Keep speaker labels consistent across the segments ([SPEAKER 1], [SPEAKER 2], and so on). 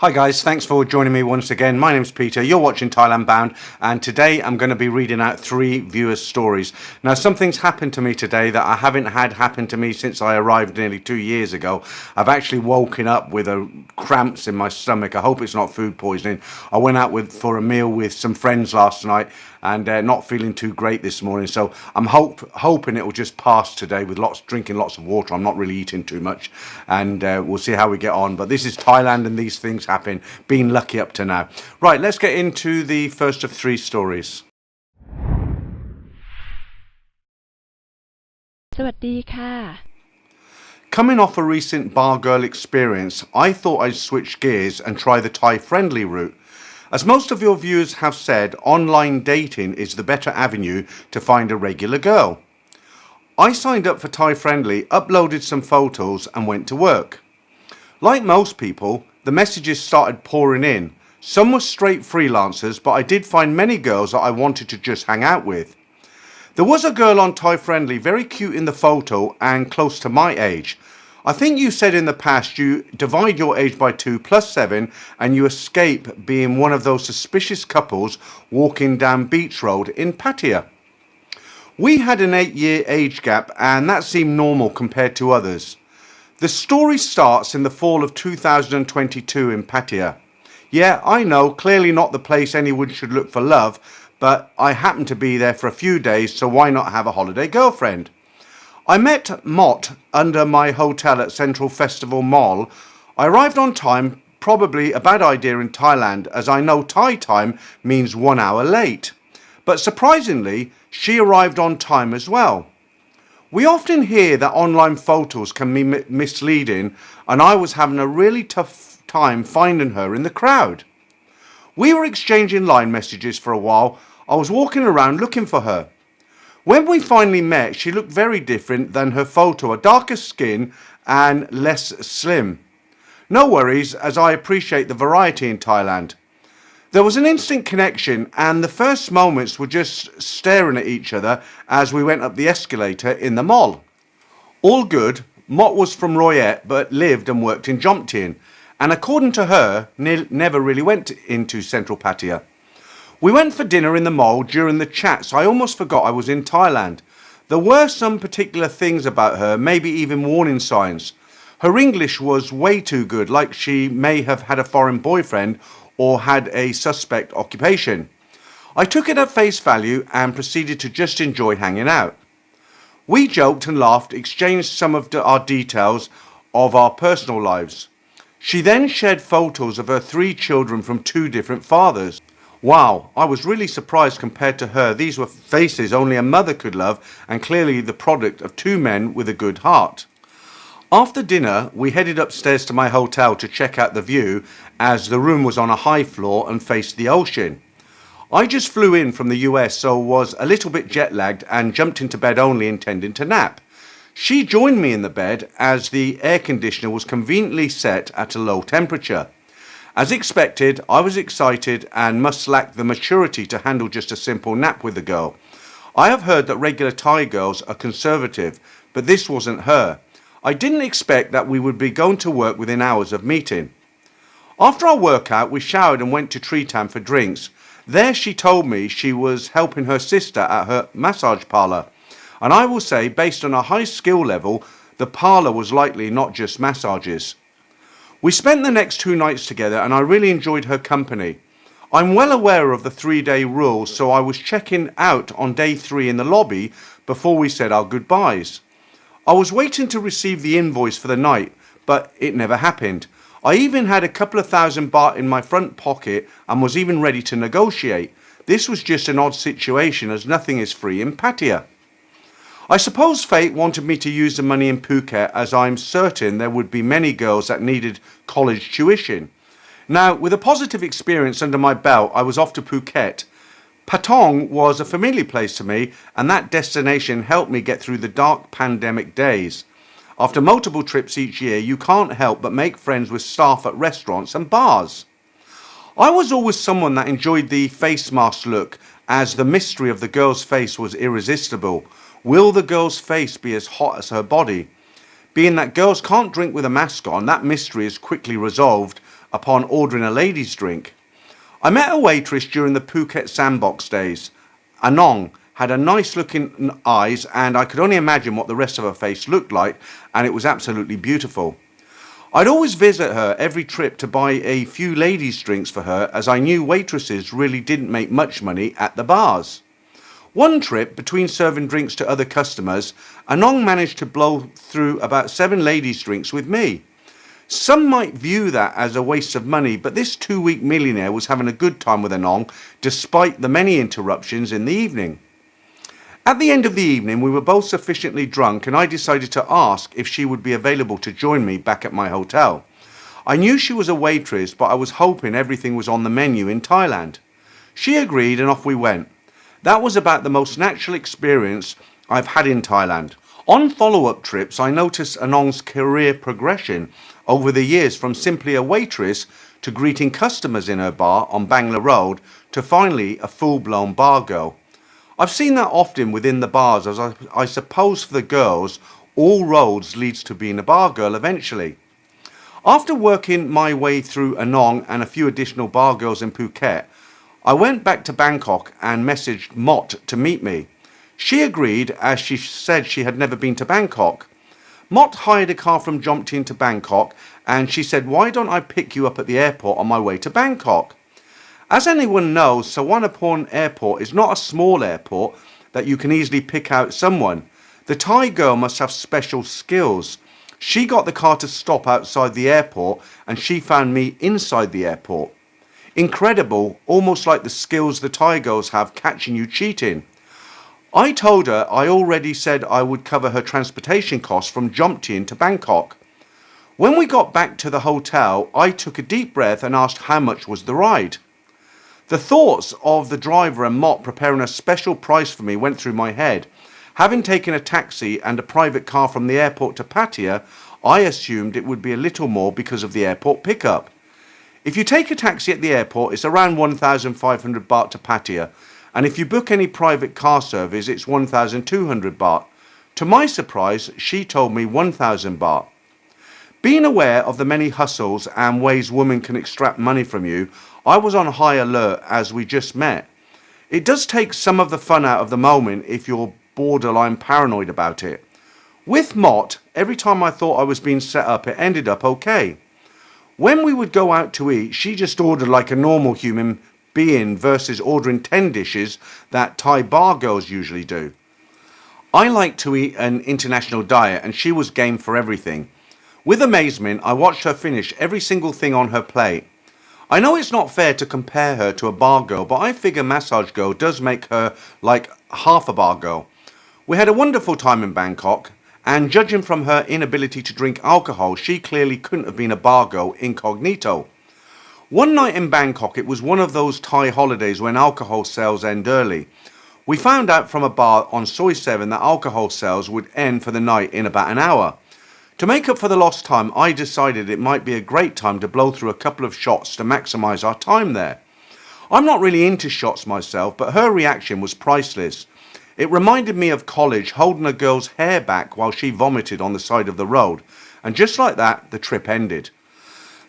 [SPEAKER 1] Hi guys, thanks for joining me once again. My name's Peter, you're watching Thailand Bound, and today I'm going to be reading out 3 viewers' stories. Now something's happened to me today that I haven't had happen to me since I arrived nearly 2 years ago. I've actually woken up with cramps in my stomach. I hope it's not food poisoning. I went out for a meal with some friends last night and not feeling too great this morning, so I'm hoping it will just pass today with drinking lots of water. I'm not really eating too much, and we'll see how we get on. But this is Thailand and these things happen. Been lucky up to now. Right, let's get into the first of 3 stories.
[SPEAKER 2] สวัสดีค่ะ
[SPEAKER 1] Coming off a recent bar girl experience, I thought I'd switch gears and try the Thai-friendly route. As most of your viewers have said, online dating is the better avenue to find a regular girl. I signed up for Thai Friendly, uploaded some photos and went to work. Like most people, the messages started pouring in. Some were straight freelancers, but I did find many girls that I wanted to just hang out with. There was a girl on Thai Friendly, very cute in the photo and close to my age. I think you said in the past you divide your age by 2 plus 7 and you escape being one of those suspicious couples walking down Beach Road in Pattaya. We had an 8-year age gap and that seemed normal compared to others. The story starts in the fall of 2022 in Pattaya. Yeah, I know, clearly not the place anyone should look for love, but I happened to be there for a few days, so why not have a holiday girlfriend? I met Mott under my hotel at Central Festival Mall. I arrived on time, probably a bad idea in Thailand, as I know Thai time means 1 hour late. But surprisingly, she arrived on time as well. We often hear that online photos can be misleading, and I was having a really tough time finding her in the crowd. We were exchanging line messages for a while. I was walking around looking for her. When we finally met, she looked very different than her photo, a darker skin and less slim. No worries, as I appreciate the variety in Thailand. There was an instant connection, and the first moments were just staring at each other as we went up the escalator in the mall. All good. Mott was from Royet but lived and worked in Jomtien, and according to her, never really went into Central Pattaya. We went for dinner in the mall during the chat, so I almost forgot I was in Thailand. There were some particular things about her, maybe even warning signs. Her English was way too good, like she may have had a foreign boyfriend or had a suspect occupation. I took it at face value and proceeded to just enjoy hanging out. We joked and laughed, exchanged some of our details of our personal lives. She then shared photos of her 3 children from 2 different fathers. Wow, I was really surprised compared to her. These were faces only a mother could love and clearly the product of 2 men with a good heart. After dinner, we headed upstairs to my hotel to check out the view as the room was on a high floor and faced the ocean. I just flew in from the US, so was a little bit jet lagged and jumped into bed only intending to nap. She joined me in the bed as the air conditioner was conveniently set at a low temperature. As expected, I was excited and must lack the maturity to handle just a simple nap with the girl. I have heard that regular Thai girls are conservative, but this wasn't her. I didn't expect that we would be going to work within hours of meeting. After our workout, we showered and went to Treetown for drinks. There she told me she was helping her sister at her massage parlour. And I will say, based on her high skill level, the parlour was likely not just massages. We spent the next 2 nights together and I really enjoyed her company. I'm well aware of the 3-day rule, so I was checking out on day 3 in the lobby before we said our goodbyes. I was waiting to receive the invoice for the night, but it never happened. I even had a couple of thousand baht in my front pocket and was even ready to negotiate. This was just an odd situation as nothing is free in Pattaya. I suppose fate wanted me to use the money in Phuket, as I'm certain there would be many girls that needed college tuition. Now, with a positive experience under my belt, I was off to Phuket. Patong was a familiar place to me, and that destination helped me get through the dark pandemic days. After multiple trips each year, you can't help but make friends with staff at restaurants and bars. I was always someone that enjoyed the face mask look, as the mystery of the girl's face was irresistible. Will the girl's face be as hot as her body? Being that girls can't drink with a mask on, that mystery is quickly resolved, upon ordering a lady's drink. I met a waitress during the Phuket Sandbox days. Anong had a nice looking eyes, and I could only imagine what the rest of her face looked like, and it was absolutely beautiful. I'd always visit her every trip to buy a few ladies' drinks for her, as I knew waitresses really didn't make much money at the bars. One trip, between serving drinks to other customers, Anong managed to blow through about 7 ladies' drinks with me. Some might view that as a waste of money, but this 2-week millionaire was having a good time with Anong, despite the many interruptions in the evening. At the end of the evening, we were both sufficiently drunk, and I decided to ask if she would be available to join me back at my hotel. I knew she was a waitress, but I was hoping everything was on the menu in Thailand. She agreed, and off we went. That was about the most natural experience I've had in Thailand. On follow-up trips, I noticed Anong's career progression over the years, from simply a waitress to greeting customers in her bar on Bangla Road to finally a full-blown bar girl. I've seen that often within the bars, as I suppose for the girls, all roads leads to being a bar girl eventually. After working my way through Anong and a few additional bar girls in Phuket, I went back to Bangkok and messaged Mott to meet me. She agreed, as she said she had never been to Bangkok. Mott hired a car from Jomtien to Bangkok, and she said, "Why don't I pick you up at the airport on my way to Bangkok?" As anyone knows, Suvarnabhumi Airport is not a small airport that you can easily pick out someone. The Thai girl must have special skills. She got the car to stop outside the airport, and she found me inside the airport. Incredible, almost like the skills the Thai girls have catching you cheating. I told her I already said I would cover her transportation costs from Jomtien to Bangkok. When we got back to the hotel, I took a deep breath and asked how much was the ride. The thoughts of the driver and Mott preparing a special price for me went through my head. Having taken a taxi and a private car from the airport to Pattaya, I assumed it would be a little more because of the airport pickup. If you take a taxi at the airport, it's around 1,500 baht to Pattaya, and if you book any private car service, it's 1,200 baht. To my surprise, she told me 1,000 baht. Being aware of the many hustles and ways women can extract money from you, I was on high alert as we just met. It does take some of the fun out of the moment if you're borderline paranoid about it. With Mott, every time I thought I was being set up, it ended up okay. When we would go out to eat, she just ordered like a normal human being versus ordering 10 dishes that Thai bar girls usually do. I like to eat an international diet, and she was game for everything. With amazement, I watched her finish every single thing on her plate. I know it's not fair to compare her to a bar girl, but I figure massage girl does make her like half a bar girl. We had a wonderful time in Bangkok, and judging from her inability to drink alcohol, she clearly couldn't have been a bar girl incognito. One night in Bangkok, it was one of those Thai holidays when alcohol sales end early. We found out from a bar on Soi 7 that alcohol sales would end for the night in about an hour. To make up for the lost time, I decided it might be a great time to blow through a couple of shots to maximise our time there. I'm not really into shots myself, but her reaction was priceless. It reminded me of college, holding a girl's hair back while she vomited on the side of the road, and just like that, the trip ended.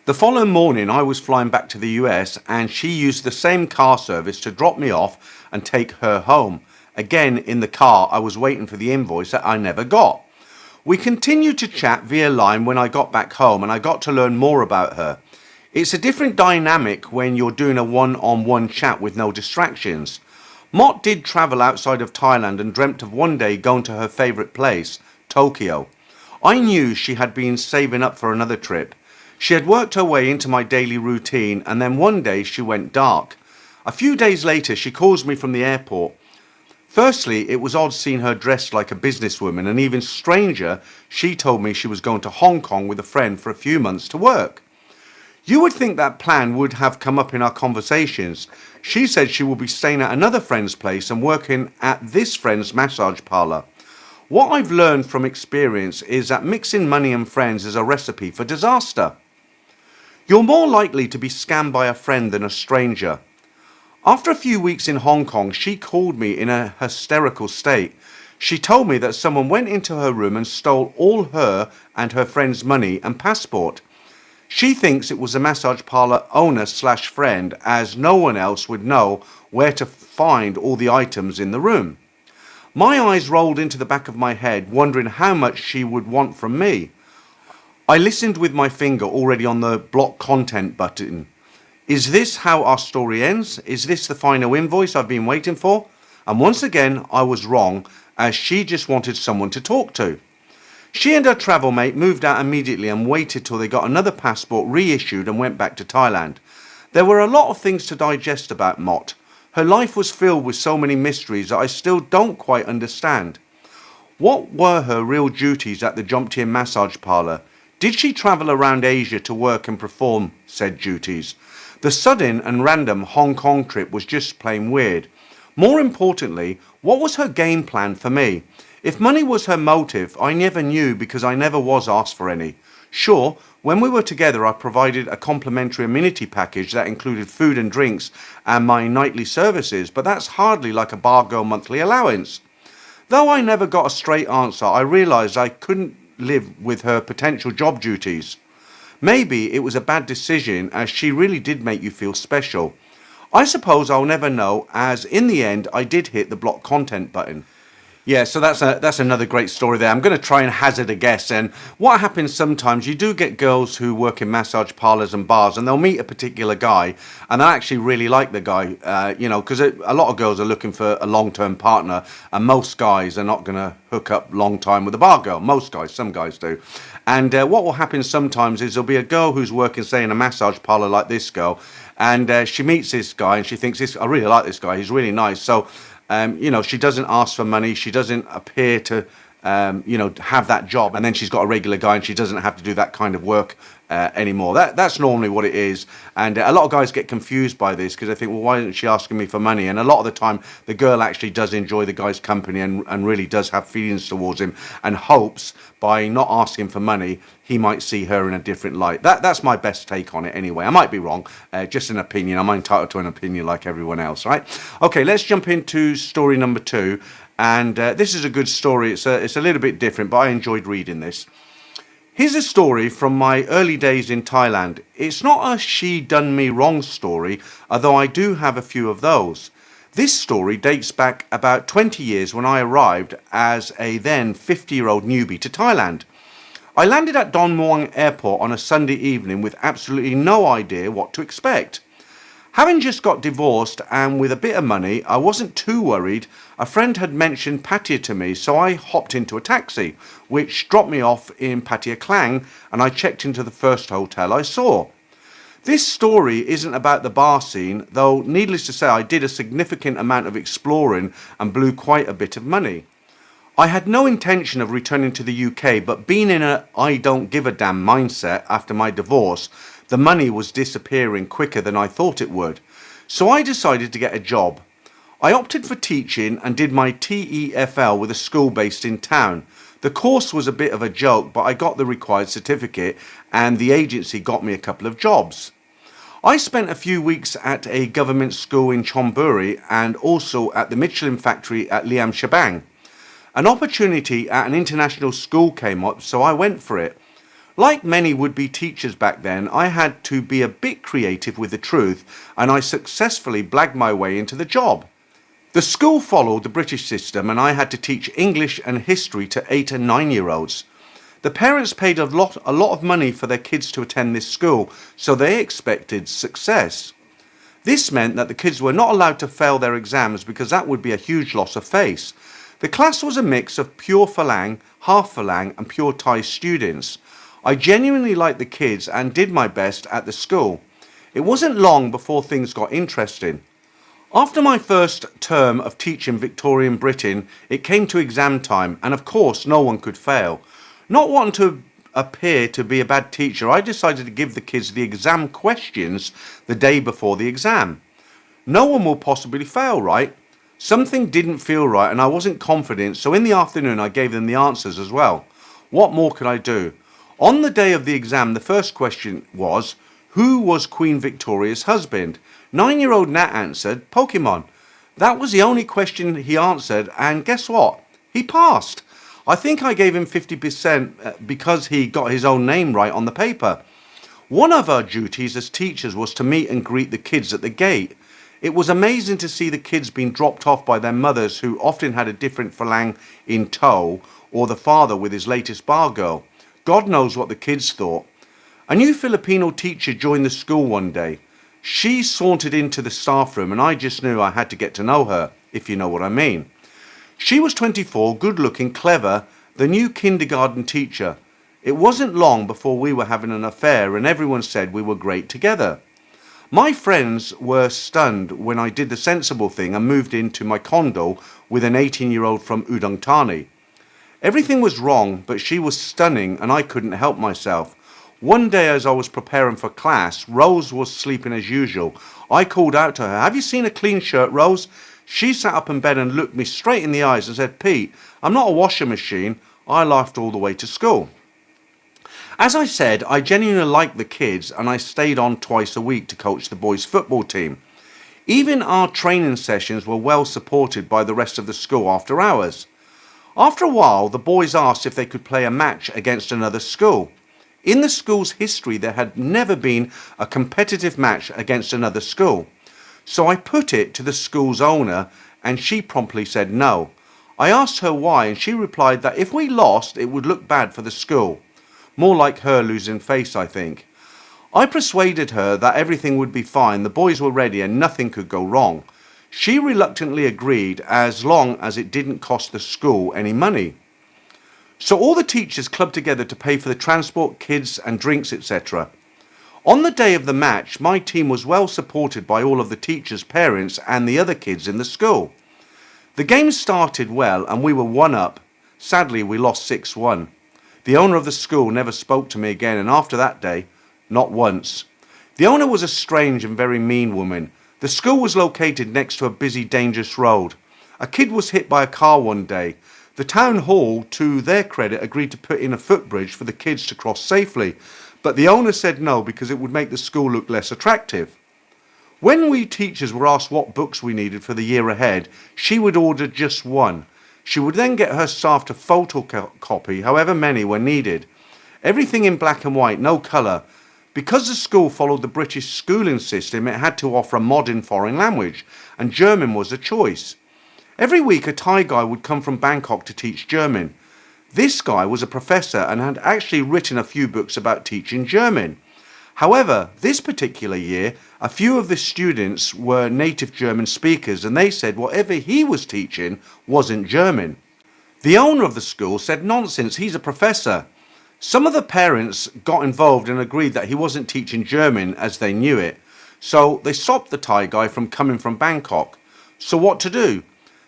[SPEAKER 1] The following morning, I was flying back to the US, and she used the same car service to drop me off and take her home. Again, in the car, I was waiting for the invoice that I never got. We continued to chat via line when I got back home, and I got to learn more about her. It's a different dynamic when you're doing a one-on-one chat with no distractions. Mott did travel outside of Thailand and dreamt of one day going to her favourite place, Tokyo. I knew she had been saving up for another trip. She had worked her way into my daily routine, and then one day she went dark. A few days later, she calls me from the airport. Firstly, it was odd seeing her dressed like a businesswoman, and even stranger, she told me she was going to Hong Kong with a friend for a few months to work. You would think that plan would have come up in our conversations. She said she will be staying at another friend's place and working at this friend's massage parlour. What I've learned from experience is that mixing money and friends is a recipe for disaster. You're more likely to be scammed by a friend than a stranger. After a few weeks in Hong Kong, she called me in a hysterical state. She told me that someone went into her room and stole all her and her friend's money and passport. She thinks it was the massage parlour owner slash friend, as no one else would know where to find all the items in the room. My eyes rolled into the back of my head, wondering how much she would want from me. I listened with my finger already on the block content button. Is this how our story ends? Is this the final invoice I've been waiting for? And once again, I was wrong, as she just wanted someone to talk to. She and her travel mate moved out immediately and waited till they got another passport reissued and went back to Thailand. There were a lot of things to digest about Mott. Her life was filled with so many mysteries that I still don't quite understand. What were her real duties at the Jomtien massage parlour? Did she travel around Asia to work and perform said duties? The sudden and random Hong Kong trip was just plain weird. More importantly, what was her game plan for me? If money was her motive, I never knew because I never was asked for any. Sure, when we were together I provided a complimentary amenity package that included food and drinks and my nightly services, but that's hardly like a bar girl monthly allowance. Though I never got a straight answer, I realised I couldn't live with her potential job duties. Maybe it was a bad decision, as she really did make you feel special. I suppose I'll never know, as in the end I did hit the block content button. Yeah, so that's another great story there. I'm going to try and hazard a guess. And what happens sometimes, you do get girls who work in massage parlours and bars, and they'll meet a particular guy, and they actually really like the guy, because a lot of girls are looking for a long-term partner, and most guys are not going to hook up long time with a bar girl. Most guys, some guys do. And what will happen sometimes is there'll be a girl who's working, say, in a massage parlour like this girl, and she meets this guy, and she thinks, I really like this guy, he's really nice. So she doesn't ask for money. She doesn't appear to, have that job. And then she's got a regular guy and she doesn't have to do that kind of work anymore. That's normally what it is. And a lot of guys get confused by this because they think, well, why isn't she asking me for money? And a lot of the time, the girl actually does enjoy the guy's company and really does have feelings towards him and hopes by not asking for money, he might see her in a different light. That's my best take on it anyway. I might be wrong, just an opinion. I'm entitled to an opinion like everyone else, right? Okay, let's jump into story number 2. And this is a good story. It's a little bit different, but I enjoyed reading this. Here's a story from my early days in Thailand. It's not a she done me wrong story, although I do have a few of those. This story dates back about 20 years when I arrived as a then 50-year-old newbie to Thailand. I landed at Don Muang Airport on a Sunday evening with absolutely no idea what to expect. Having just got divorced and with a bit of money, I wasn't too worried. A friend had mentioned Pattaya to me, so I hopped into a taxi, which dropped me off in Pattaya Klang, and I checked into the first hotel I saw. This story isn't about the bar scene, though needless to say I did a significant amount of exploring and blew quite a bit of money. I had no intention of returning to the UK, but being in a I don't give a damn mindset after my divorce, the money was disappearing quicker than I thought it would. So I decided to get a job. I opted for teaching and did my TEFL with a school based in town. The course was a bit of a joke, but I got the required certificate and the agency got me a couple of jobs. I spent a few weeks at a government school in Chonburi and also at the Michelin factory at Liam Shabang. An opportunity at an international school came up, so I went for it. Like many would-be teachers back then, I had to be a bit creative with the truth, and I successfully blagged my way into the job. The school followed the British system, and I had to teach English and history to 8 and 9-year-olds. The parents paid a lot of money for their kids to attend this school, so they expected success. This meant that the kids were not allowed to fail their exams because that would be a huge loss of face. The class was a mix of pure Falang, half Falang and pure Thai students. I genuinely liked the kids and did my best at the school. It wasn't long before things got interesting. After my first term of teaching Victorian Britain, it came to exam time, and of course no one could fail. Not wanting to appear to be a bad teacher, I decided to give the kids the exam questions the day before the exam. No one will possibly fail, right? Something didn't feel right and I wasn't confident, so in the afternoon I gave them the answers as well. What more could I do? On the day of the exam, the first question was, who was Queen Victoria's husband? 9-year-old Nat answered, Pokemon. That was the only question he answered, and guess what? He passed. I think I gave him 50% because he got his own name right on the paper. One of our duties as teachers was to meet and greet the kids at the gate. It was amazing to see the kids being dropped off by their mothers, who often had a different phalang in tow, or the father with his latest bar girl. God knows what the kids thought. A new Filipino teacher joined the school one day. She sauntered into the staff room and I just knew I had to get to know her, if you know what I mean. She was 24, good looking, clever, the new kindergarten teacher. It wasn't long before we were having an affair and everyone said we were great together. My friends were stunned when I did the sensible thing and moved into my condo with an 18-year-old from Udang Thani. Everything was wrong, but she was stunning and I couldn't help myself. One day as I was preparing for class, Rose was sleeping as usual. I called out to her, "Have you seen a clean shirt, Rose?" She sat up in bed and looked me straight in the eyes and said, "Pete, I'm not a washing machine." I laughed all the way to school. As I said, I genuinely liked the kids and I stayed on twice a week to coach the boys' football team. Even our training sessions were well supported by the rest of the school after hours. After a while, the boys asked if they could play a match against another school. In the school's history, there had never been a competitive match against another school. So I put it to the school's owner and she promptly said no. I asked her why and she replied that if we lost, it would look bad for the school. More like her losing face, I think. I persuaded her that everything would be fine, the boys were ready and nothing could go wrong. She reluctantly agreed as long as it didn't cost the school any money. So all the teachers clubbed together to pay for the transport, kids and drinks, etc. On the day of the match, my team was well supported by all of the teachers' parents and the other kids in the school. The game started well and we were 1-up. Sadly, we lost 6-1. The owner of the school never spoke to me again, and after that day, not once. The owner was a strange and very mean woman. The school was located next to a busy, dangerous road. A kid was hit by a car one day. The town hall, to their credit, agreed to put in a footbridge for the kids to cross safely, but the owner said no because it would make the school look less attractive. When we teachers were asked what books we needed for the year ahead, she would order just one. She would then get her staff to photocopy however many were needed. Everything in black and white, no colour. Because the school followed the British schooling system, it had to offer a modern foreign language, and German was a choice. Every week a Thai guy would come from Bangkok to teach German. This guy was a professor and had actually written a few books about teaching German. However, this particular year, a few of the students were native German speakers and they said whatever he was teaching wasn't German. The owner of the school said nonsense, he's a professor. Some of the parents got involved and agreed that he wasn't teaching German as they knew it. So they stopped the Thai guy from coming from Bangkok. So what to do?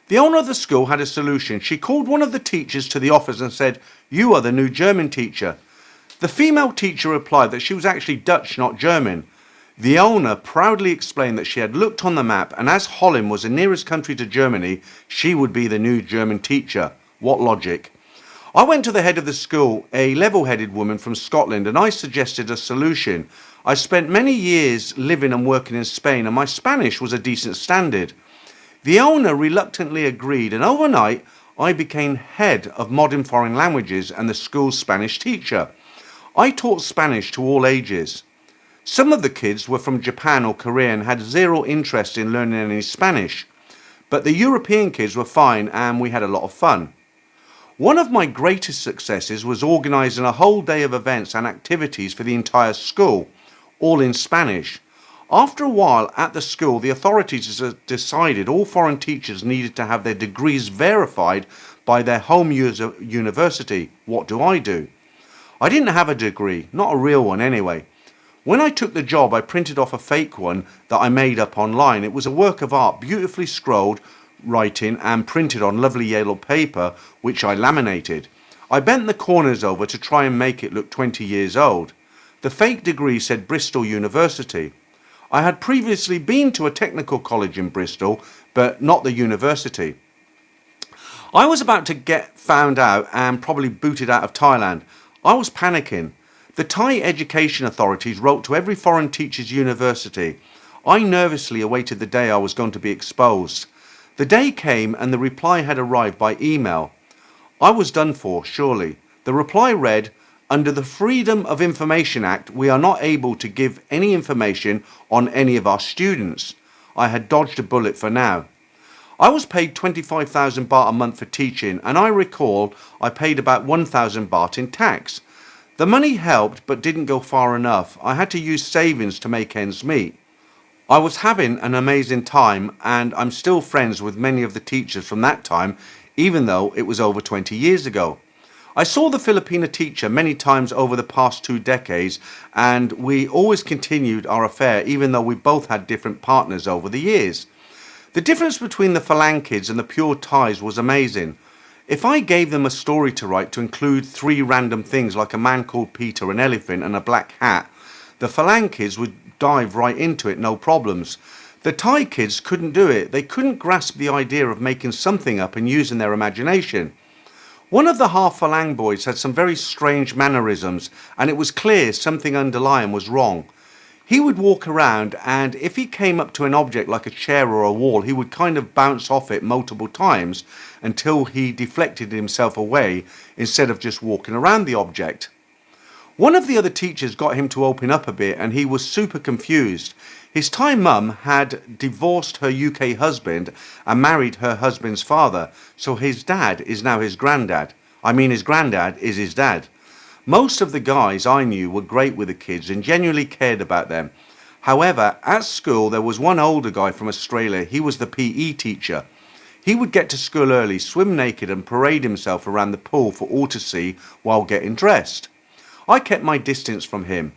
[SPEAKER 1] The owner of the school had a solution. She called one of the teachers to the office and said, "You are the new German teacher." The female teacher replied that she was actually Dutch, not German. The owner proudly explained that she had looked on the map and as Holland was the nearest country to Germany, she would be the new German teacher. What logic? I went to the head of the school, a level-headed woman from Scotland, and I suggested a solution. I spent many years living and working in Spain and my Spanish was a decent standard. The owner reluctantly agreed and overnight I became head of modern foreign languages and the school's Spanish teacher. I taught Spanish to all ages. Some of the kids were from Japan or Korea and had zero interest in learning any Spanish. But the European kids were fine and we had a lot of fun. One of my greatest successes was organising a whole day of events and activities for the entire school, all in Spanish. After a while at the school, the authorities decided all foreign teachers needed to have their degrees verified by their home university. What do? I didn't have a degree, not a real one anyway. When I took the job, I printed off a fake one that I made up online. It was a work of art, beautifully scrolled writing and printed on lovely yellow paper, which I laminated. I bent the corners over to try and make it look 20 years old. The fake degree said Bristol University. I had previously been to a technical college in Bristol, but not the university. I was about to get found out and probably booted out of Thailand. I was panicking. The Thai education authorities wrote to every foreign teacher's university. I nervously awaited the day I was going to be exposed. The day came and the reply had arrived by email. I was done for, surely. The reply read, Under the Freedom of Information Act, we are not able to give any information on any of our students. I had dodged a bullet for now. I was paid 25,000 baht a month for teaching, and I recall I paid about 1,000 baht in tax. The money helped but didn't go far enough. I had to use savings to make ends meet. I was having an amazing time, and I'm still friends with many of the teachers from that time, even though it was over 20 years ago. I saw the Filipina teacher many times over the past 2 decades, and we always continued our affair even though we both had different partners over the years. The difference between the Falang kids and the pure Thais was amazing. If I gave them a story to write to include 3 random things like a man called Peter, an elephant and a black hat, the Falang kids would dive right into it, no problems. The Thai kids couldn't do it. They couldn't grasp the idea of making something up and using their imagination. One of the half Falang boys had some very strange mannerisms, and it was clear something underlying was wrong. He would walk around, and if he came up to an object like a chair or a wall, he would kind of bounce off it multiple times until he deflected himself away instead of just walking around the object. One of the other teachers got him to open up a bit, and he was super confused. His Thai mum had divorced her UK husband and married her husband's father, so his dad is now his granddad. His granddad is his dad. Most of the guys I knew were great with the kids and genuinely cared about them. However, at school there was one older guy from Australia. He was the PE teacher. He would get to school early, swim naked and parade himself around the pool for all to see while getting dressed. I kept my distance from him.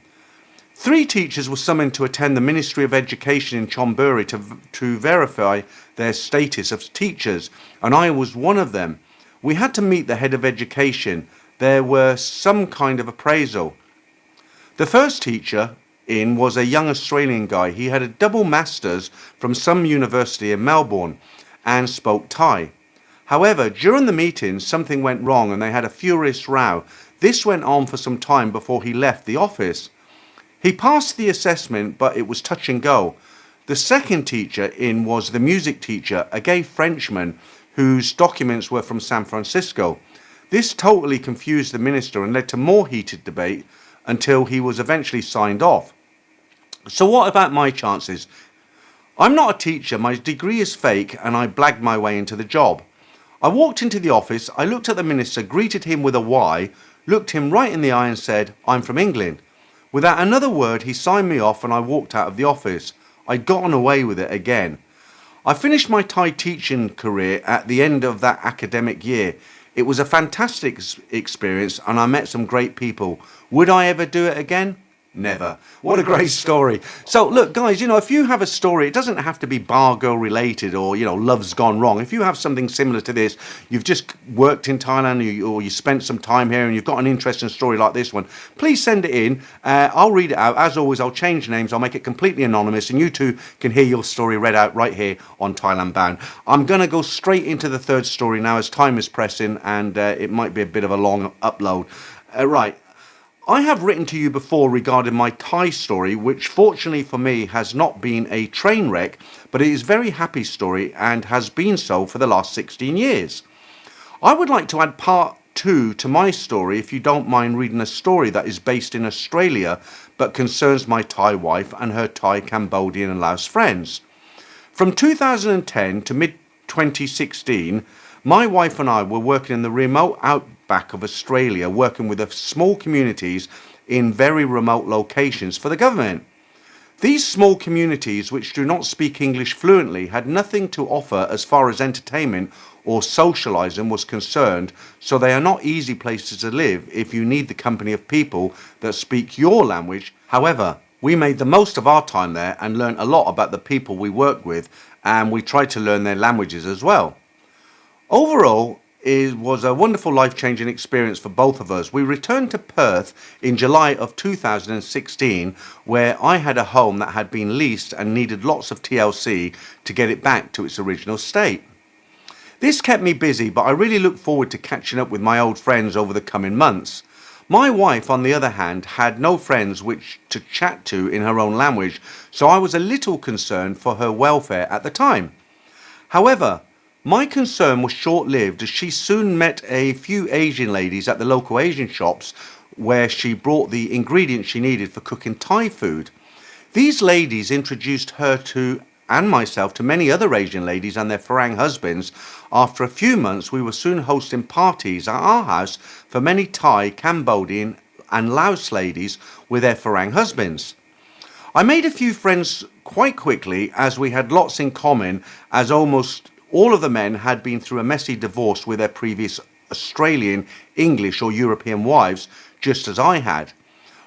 [SPEAKER 1] 3 teachers were summoned to attend the Ministry of Education in Chonburi to verify their status of teachers, and I was one of them. We had to meet the head of education. There were some kind of appraisal. The first teacher in was a young Australian guy. He had a double master's from some university in Melbourne and spoke Thai. However, during the meeting, something went wrong and they had a furious row. This went on for some time before he left the office. He passed the assessment, but it was touch and go. The second teacher in was the music teacher, a gay Frenchman whose documents were from San Francisco. This totally confused the minister and led to more heated debate until he was eventually signed off. So what about my chances? I'm not a teacher, my degree is fake, and I blagged my way into the job. I walked into the office, I looked at the minister, greeted him with a Y, looked him right in the eye and said, "I'm from England." Without another word, he signed me off and I walked out of the office. I'd gotten away with it again. I finished my Thai teaching career at the end of that academic year. It was a fantastic experience and I met some great people. Would I ever do it again? Never. What a great story. So look, guys, if you have a story, it doesn't have to be bar girl related or, love's gone wrong. If you have something similar to this, you've just worked in Thailand or you spent some time here and you've got an interesting story like this one, please send it in. I'll read it out. As always, I'll change names. I'll make it completely anonymous and you two can hear your story read out right here on Thailand Bound. I'm going to go straight into the third story now as time is pressing and it might be a bit of a long upload. Right. I have written to you before regarding my Thai story, which fortunately for me has not been a train wreck, but it is a very happy story and has been so for the last 16 years. I would like to add part 2 to my story if you don't mind reading a story that is based in Australia but concerns my Thai wife and her Thai, Cambodian and Laos friends. From 2010 to mid-2016, my wife and I were working in the remote outback of Australia, working with small communities in very remote locations for the government. These small communities, which do not speak English fluently, had nothing to offer as far as entertainment or socialising was concerned, so they are not easy places to live if you need the company of people that speak your language. However, we made the most of our time there and learned a lot about the people we worked with, and we tried to learn their languages as well. Overall, it was a wonderful life-changing experience for both of us. We returned to Perth in July of 2016, where I had a home that had been leased and needed lots of TLC to get it back to its original state. This kept me busy, but I really look forward to catching up with my old friends over the coming months. My wife, on the other hand, had no friends which to chat to in her own language, so I was a little concerned for her welfare at the time. However, my concern was short-lived as she soon met a few Asian ladies at the local Asian shops where she brought the ingredients she needed for cooking Thai food. These ladies introduced her to and myself to many other Asian ladies and their Farang husbands. After a few months, we were soon hosting parties at our house for many Thai, Cambodian and Laos ladies with their Farang husbands. I made a few friends quite quickly as we had lots in common, as almost all of the men had been through a messy divorce with their previous Australian, English or European wives, just as I had.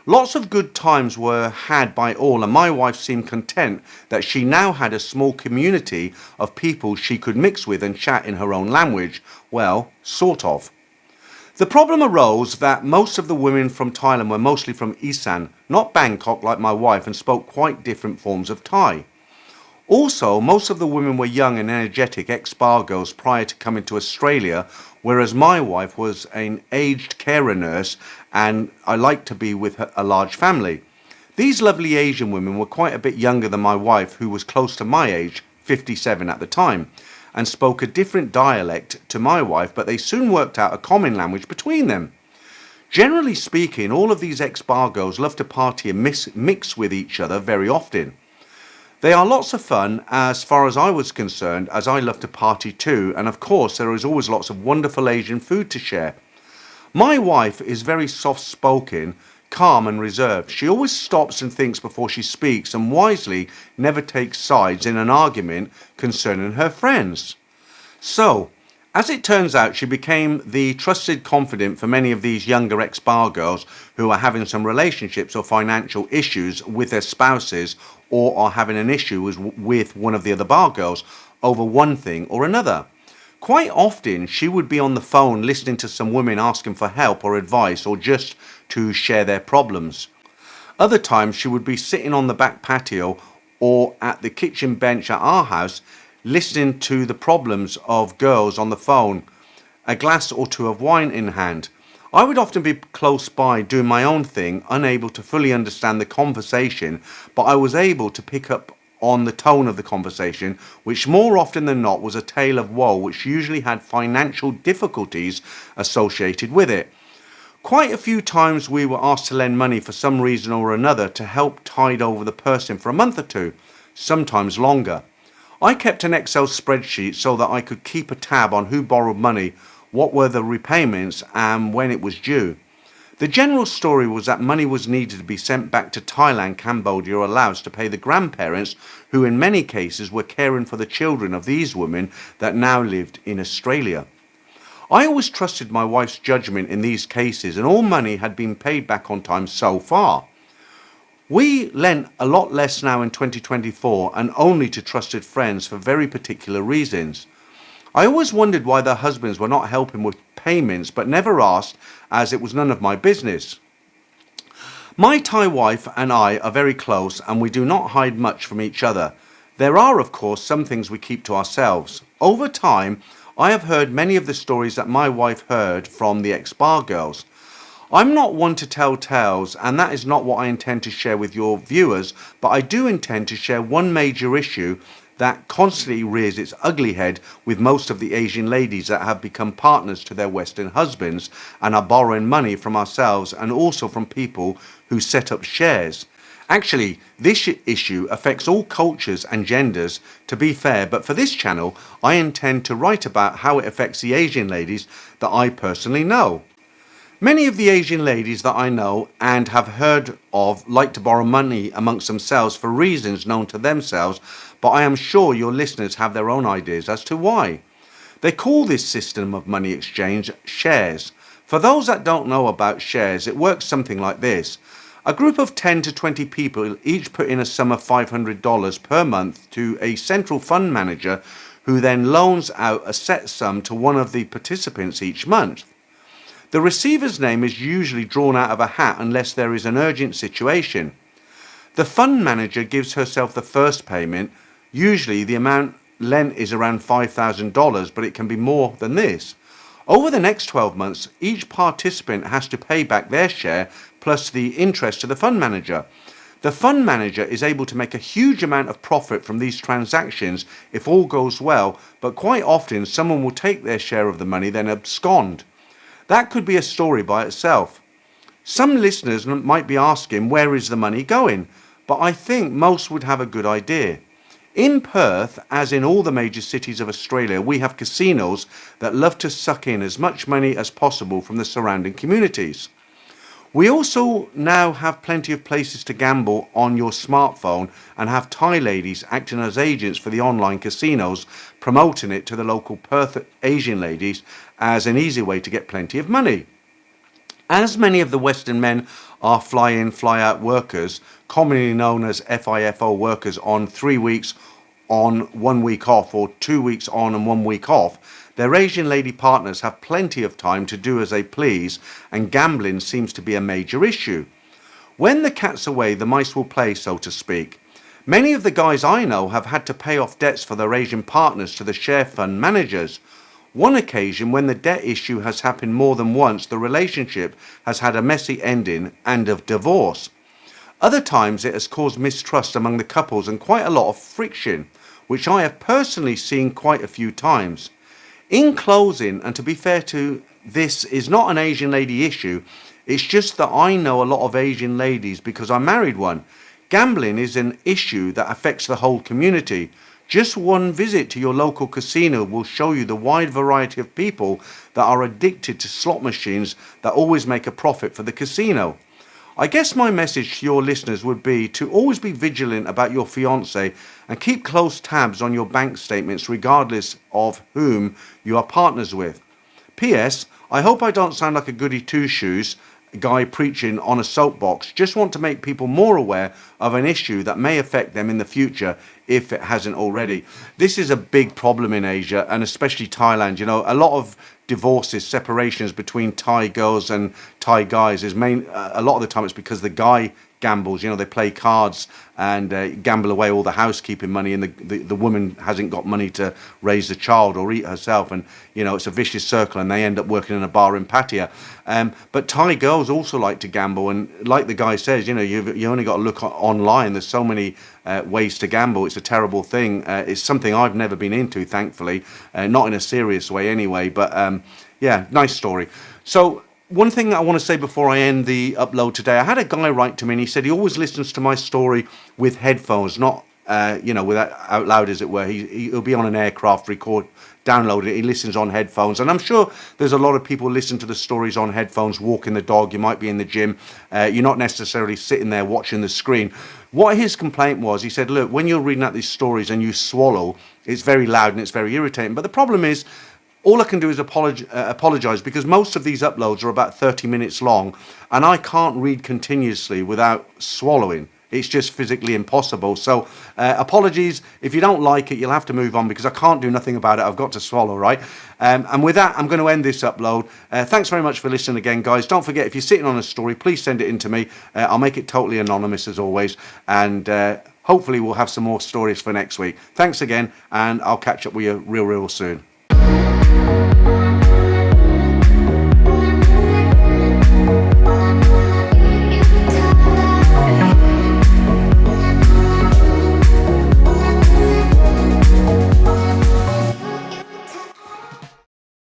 [SPEAKER 1] Lots of good times were had by all, and my wife seemed content that she now had a small community of people she could mix with and chat in her own language. Well, sort of. The problem arose that most of the women from Thailand were mostly from Isan, not Bangkok like my wife, and spoke quite different forms of Thai. Also, most of the women were young and energetic ex-bar girls prior to coming to Australia, whereas my wife was an aged carer nurse and I liked to be with a large family. These lovely Asian women were quite a bit younger than my wife, who was close to my age, 57 at the time, and spoke a different dialect to my wife, but they soon worked out a common language between them. Generally speaking, all of these ex-bar girls love to party and mix with each other very often. They are lots of fun as far as I was concerned, as I love to party too, and of course there is always lots of wonderful Asian food to share. My wife is very soft-spoken, calm and reserved. She always stops and thinks before she speaks and wisely never takes sides in an argument concerning her friends. So, as it turns out, she became the trusted confidant for many of these younger ex-bar girls who are having some relationships or financial issues with their spouses, or are having an issue with one of the other bar girls over one thing or another. Quite often, she would be on the phone listening to some women asking for help or advice, or just to share their problems. Other times, she would be sitting on the back patio or at the kitchen bench at our house, listening to the problems of girls on the phone, a glass or two of wine in hand. I would often be close by doing my own thing, unable to fully understand the conversation, but I was able to pick up on the tone of the conversation, which more often than not was a tale of woe, which usually had financial difficulties associated with it. Quite a few times we were asked to lend money for some reason or another to help tide over the person for a month or two, sometimes longer. I kept an Excel spreadsheet so that I could keep a tab on who borrowed money, what were the repayments, and when it was due. The general story was that money was needed to be sent back to Thailand, Cambodia or Laos to pay the grandparents, who in many cases were caring for the children of these women that now lived in Australia. I always trusted my wife's judgment in these cases, and all money had been paid back on time so far. We lent a lot less now in 2024, and only to trusted friends for very particular reasons. I always wondered why their husbands were not helping with payments, but never asked, as it was none of my business. My Thai wife and I are very close, and we do not hide much from each other. There are, of course, some things we keep to ourselves. Over time, I have heard many of the stories that my wife heard from the ex-bar girls. I'm not one to tell tales, and that is not what I intend to share with your viewers, but I do intend to share one major issue that constantly rears its ugly head with most of the Asian ladies that have become partners to their Western husbands and are borrowing money from ourselves and also from people who set up shares. Actually, this issue affects all cultures and genders, to be fair, but for this channel, I intend to write about how it affects the Asian ladies that I personally know. Many of the Asian ladies that I know and have heard of like to borrow money amongst themselves for reasons known to themselves, but I am sure your listeners have their own ideas as to why. They call this system of money exchange shares. For those that don't know about shares, it works something like this. A group of 10 to 20 people each put in a sum of $500 per month to a central fund manager, who then loans out a set sum to one of the participants each month. The receiver's name is usually drawn out of a hat unless there is an urgent situation. The fund manager gives herself the first payment. Usually the amount lent is around $5,000, but it can be more than this. Over the next 12 months, each participant has to pay back their share plus the interest to the fund manager. The fund manager is able to make a huge amount of profit from these transactions if all goes well, but quite often someone will take their share of the money then abscond. That could be a story by itself. Some listeners might be asking, where is the money going? But I think most would have a good idea. In Perth, as in all the major cities of Australia, we have casinos that love to suck in as much money as possible from the surrounding communities. We also now have plenty of places to gamble on your smartphone and have Thai ladies acting as agents for the online casinos, promoting it to the local Perth Asian ladies as an easy way to get plenty of money. As many of the Western men are fly-in, fly-out workers, commonly known as FIFO workers on 3 weeks on, 1 week off, or 2 weeks on and 1 week off, their Asian lady partners have plenty of time to do as they please, and gambling seems to be a major issue. When the cat's away, the mice will play, so to speak. Many of the guys I know have had to pay off debts for their Asian partners to the share fund managers. One occasion when the debt issue has happened more than once, the relationship has had a messy ending and of divorce. Other times it has caused mistrust among the couples and quite a lot of friction, which I have personally seen quite a few times. In closing, and to be fair to this is not an Asian lady issue, it's just that I know a lot of Asian ladies because I married one. Gambling is an issue that affects the whole community. Just one visit to your local casino will show you the wide variety of people that are addicted to slot machines that always make a profit for the casino. I guess my message to your listeners would be to always be vigilant about your fiancé and keep close tabs on your bank statements regardless of whom you are partners with. P.S. I hope I don't sound like a goody two-shoes guy preaching on a soapbox. Just want to make people more aware of an issue that may affect them in the future if it hasn't already. This is a big problem in Asia and especially Thailand. You know, a lot of divorces, separations between Thai girls and Thai guys is a lot of the time it's because the guy gambles. You know, they play cards and gamble away all the housekeeping money, and the woman hasn't got money to raise the child or eat herself, and you know it's a vicious circle, and they end up working in a bar in Pattaya. But Thai girls also like to gamble, and like the guy says, you know, you only got to look online. There's so many ways to gamble. It's a terrible thing. It's something I've never been into, thankfully, not in a serious way anyway. But yeah, nice story. So one thing that I want to say before I end the upload today, I had a guy write to me and he said he always listens to my story with headphones, not, without out loud, as it were. He'll be on an aircraft, download it. He listens on headphones. And I'm sure there's a lot of people listen to the stories on headphones, walking the dog. You might be in the gym. You're not necessarily sitting there watching the screen. What his complaint was, he said, look, when you're reading out these stories and you swallow, it's very loud and it's very irritating. But the problem is, all I can do is apologise because most of these uploads are about 30 minutes long and I can't read continuously without swallowing. It's just physically impossible. So apologies. If you don't like it, you'll have to move on because I can't do nothing about it. I've got to swallow, right? And with that, I'm going to end this upload. Thanks very much for listening again, guys. Don't forget, if you're sitting on a story, please send it in to me. I'll make it totally anonymous as always. And hopefully we'll have some more stories for next week. Thanks again, and I'll catch up with you real soon.